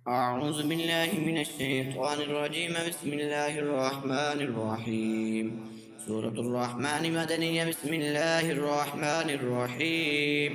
أعوذ بالله من الشيطان الرجيم. بسم الله الرحمن الرحيم. سورة الرحمن مدنية. بسم الله الرحمن الرحيم.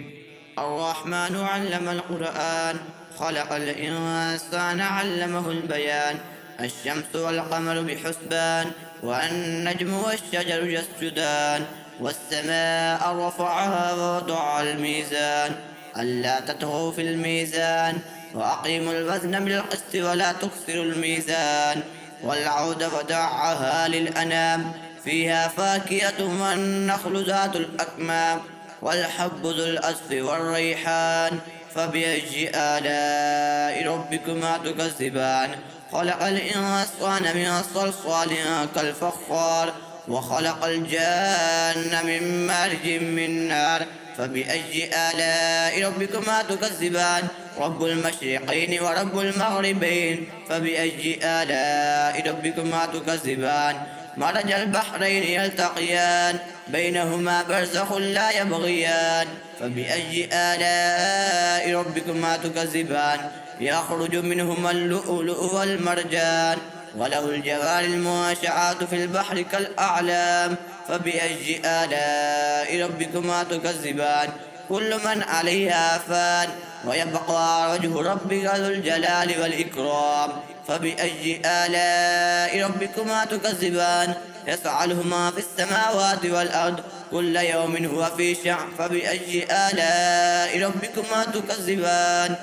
الرحمن علم القرآن، خلق الإنسان علمه البيان. الشمس والقمر بحسبان، والنجم والشجر يسجدان. والسماء رفعها ووضع الميزان، ألا تطغوا في الميزان، وأقيموا الوزن بالقسط ولا تكسروا الميزان. والعود ودعها للأنام، فيها فاكهة والنخل ذات الأكمام، والحب ذو الأصف والريحان. فبأي آلاء ربكما تكذبان؟ خلق الإنسان من صلصال كالفخار، وخلق الجان من مارج من نار. فبأي آلاء ربكما تكذبان؟ رب المشرقين ورب المغربين. فبأي آلاء ربكما تكذبان؟ مرج البحرين يلتقيان، بينهما برزخ لا يبغيان. فبأي آلاء ربكما تكذبان؟ يخرج منهما اللؤلؤ والمرجان، وله الجوار المنشآت في البحر كالأعلام. فبأي آلاء ربكما تكذبان؟ كل من عليها فان، ويبقى وجه ربك ذو الجلال والإكرام. فبأي آلاء ربكما تكذبان؟ يسأله ما في السماوات والأرض، كل يوم هو في شأن. فبأي آلاء ربكما تكذبان؟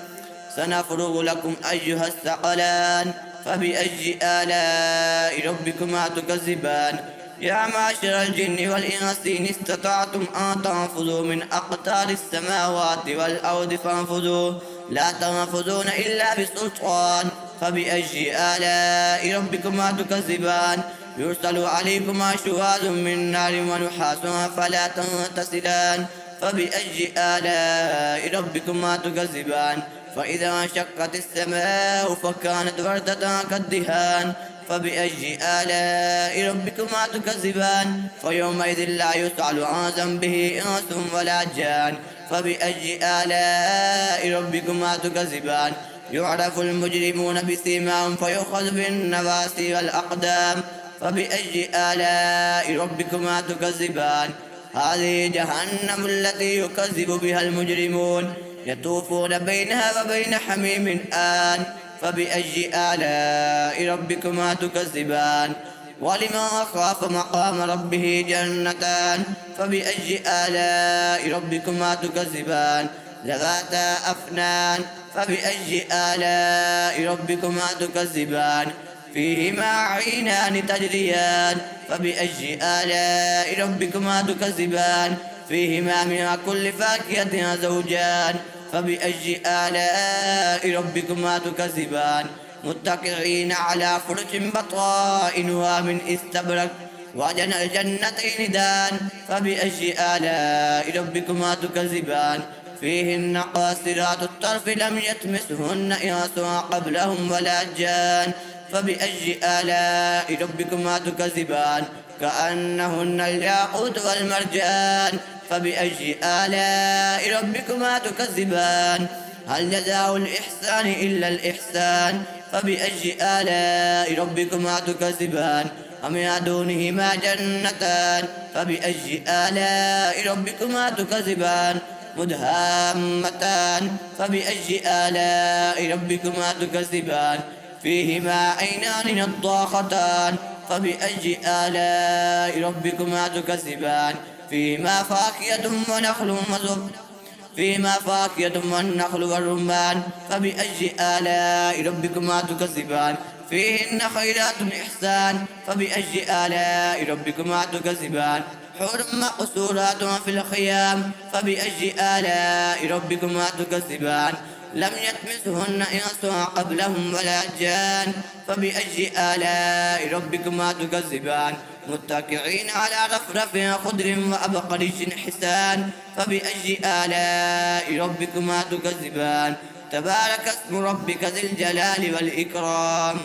سنفرغ لكم أيها الثقلان. فبأي آلاء ربكما تكذبان؟ يا معشر الجن والإنس إن استطعتم أن تنفذوا من أقطار السماوات والأرض فانفذوا، لا تنفذون إلا بسلطان. فبأي آلاء ربكما تكذبان؟ يرسل عليكما شواظ من نار ونحاس فلا تنتصران. فبأي آلاء ربكما تكذبان؟ فإذا انشقت السماء فكانت وردة كالدهان. فبأي آلاء ربكما تكذبان؟ فيومئذ لا يسأل عن ذنبه إنس ولا جان. فبأي آلاء ربكما تكذبان؟ يعرف المجرمون بسيماهم فيؤخذ بالنواصي والأقدام. فبأي آلاء ربكما تكذبان؟ هذه جهنم التي يكذب بها المجرمون، يطوفون بينها وبين حميم آن. فبأي آلاء ربكما تكذبان؟ ولمن خاف مقام ربه جنتان. فبأي آلاء ربكما تكذبان؟ ذواتا أفنان. فبأي آلاء ربكما تكذبان؟ فيهما عينان تجريان. فبأي آلاء ربكما تكذبان؟ فيهما من كل فاكهة زوجان. فبأي آلاء ربكما تكذبان؟ متكئين على فرش بطائنها من استبرق، وجنى الجنتين دان. فبأي آلاء ربكما تكذبان؟ فيهن قاصرات الطرف لم يطمثهن إنس قبلهم ولا جان. فبأي آلاء ربكما تكذبان؟ كأنهن الياقوت والمرجان. فبأي آلاء ربكما تكذبان؟ هل جزاء الإحسان إلا الإحسان؟ فبأي آلاء ربكما تكذبان؟ أم يدونهما جنتان. فبأي آلاء ربكما تكذبان؟ مدهامتان. فبأي آلاء ربكما تكذبان؟ فيهما عينان نضاختان. فبأي آلاء ربكما تكذبان؟ فيهما فاكهة ونخل وزب فيهما فاكهة والنخل والرمان. فبأي آلاء ربكما تكذبان؟ فيهن خيرات إحسان. فبأي آلاء ربكما تكذبان؟ حور مقصورات في الخيام. فبأي آلاء ربكما تكذبان؟ لم يطمثهن إنس قبلهم ولا جان. فبأي آلاء ربكما تكذبان؟ متكئين على رفرف خضر وأبقرش حسان. فبأي آلاء ربكما تكذبان؟ تبارك اسم ربك ذي الجلال والإكرام.